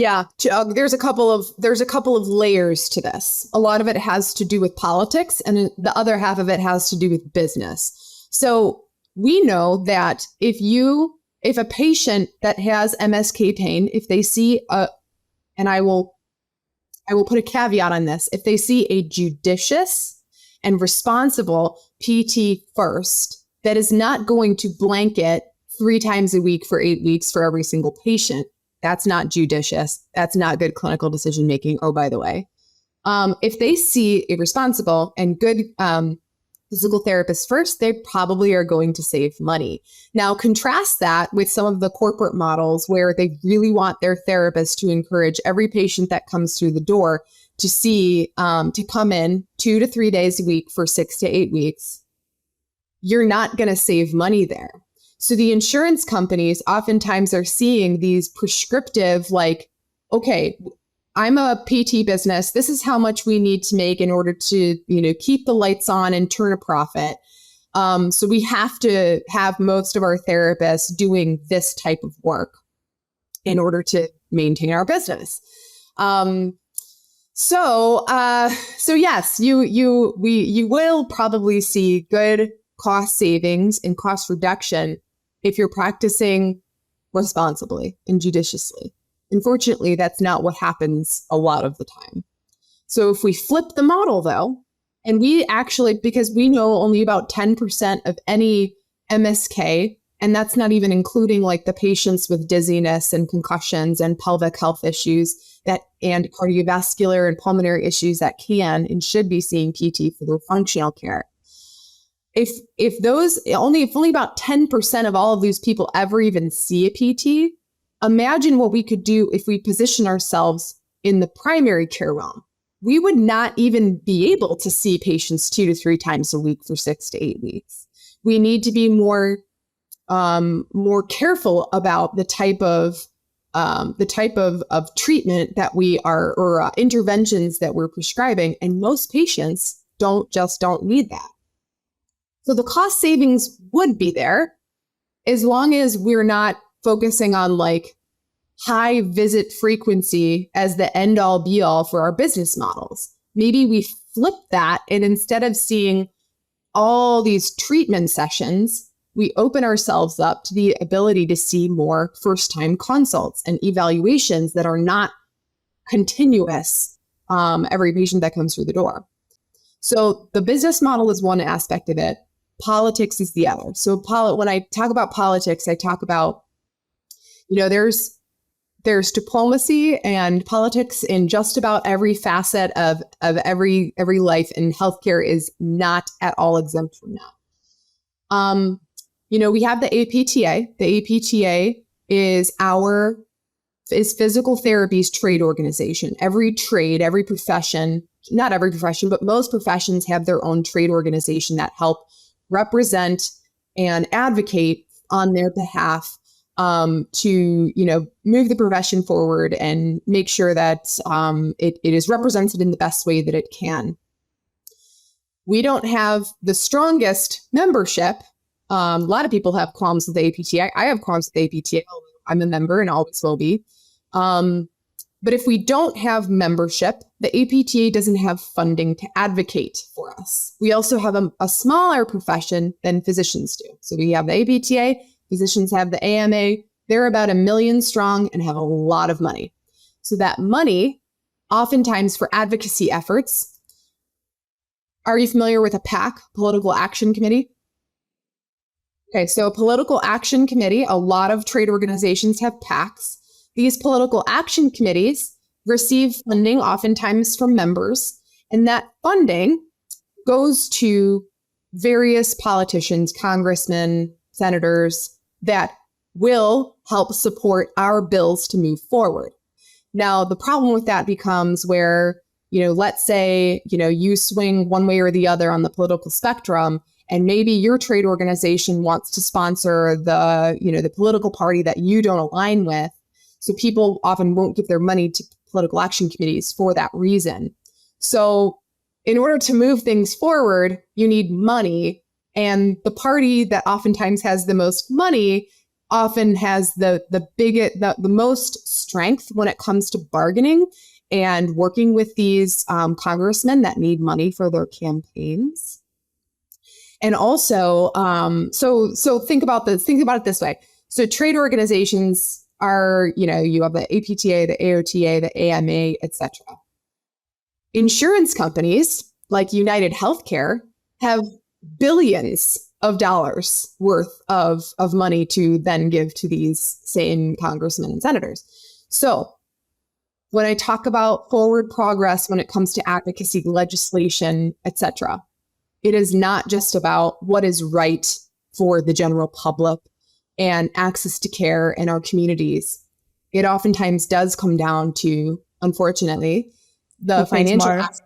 Yeah, there's a couple of layers to this. A lot of it has to do with politics, and the other half of it has to do with business. So we know that if a patient that has MSK pain, if they see and I will put a caveat on this, if they see a judicious and responsible PT first, that is not going to blanket 3 times a week for 8 weeks for every single patient. That's not judicious. That's not good clinical decision making. Oh, by the way, if they see a responsible and good physical therapist first, they probably are going to save money. Now, contrast that with some of the corporate models where they really want their therapist to encourage every patient that comes through the door to come in 2 to 3 days a week for 6 to 8 weeks. You're not going to save money there. So the insurance companies oftentimes are seeing these prescriptive, like, okay, I'm a PT business. This is how much we need to make in order to, keep the lights on and turn a profit. So we have to have most of our therapists doing this type of work in order to maintain our business. So yes, you will probably see good cost savings and cost reduction if you're practicing responsibly and judiciously. Unfortunately, that's not what happens a lot of the time. So if we flip the model though, and we actually, because we know only about 10% of any MSK, and that's not even including like the patients with dizziness and concussions and pelvic health issues and cardiovascular and pulmonary issues that can and should be seeing PT for their functional care. If only about 10% of all of these people ever even see a PT, imagine what we could do if we position ourselves in the primary care realm. We would not even be able to see patients 2 to 3 times a week for 6 to 8 weeks. We need to be more careful about the type of treatment that we are, or interventions that we're prescribing. And most patients don't need that. So the cost savings would be there as long as we're not focusing on like high visit frequency as the end all be all for our business models. Maybe we flip that, and instead of seeing all these treatment sessions, we open ourselves up to the ability to see more first-time consults and evaluations that are not continuous every patient that comes through the door. So the business model is one aspect of it. Politics is the other. So when I talk about politics, I talk about, there's diplomacy and politics in just about every facet of every life, and healthcare is not at all exempt from that. We have the APTA. The APTA is physical therapy's trade organization. Every profession, not every profession, but most professions have their own trade organization that help represent and advocate on their behalf to move the profession forward and make sure that it is represented in the best way that it can. We don't have the strongest membership. A lot of people have qualms with the APTA. I have qualms with the APTA. I'm a member and always will be. But if we don't have membership, the APTA doesn't have funding to advocate for us. We also have a smaller profession than physicians do. So we have the APTA, physicians have the AMA. They're about 1 million strong and have a lot of money. So that money, oftentimes for advocacy efforts, are you familiar with a PAC, Political Action Committee? Okay, so a political action committee, a lot of trade organizations have PACs. These political action committees receive funding oftentimes from members, and that funding goes to various politicians, congressmen, senators that will help support our bills to move forward. Now, the problem with that becomes where, let's say, you swing one way or the other on the political spectrum, and maybe your trade organization wants to sponsor the political party that you don't align with. So people often won't give their money to political action committees for that reason. So in order to move things forward, you need money. And the party that oftentimes has the most money often has the most strength when it comes to bargaining and working with these congressmen that need money for their campaigns. And also, so think about this. Think about it this way. So trade organizations are, you have the APTA, the AOTA, the AMA, etc. Insurance companies like United Healthcare have billions of dollars worth of money to then give to these same congressmen and senators. So when I talk about forward progress when it comes to advocacy, legislation, etc., it is not just about what is right for the general public and access to care in our communities. It oftentimes does come down to, unfortunately, the financial aspect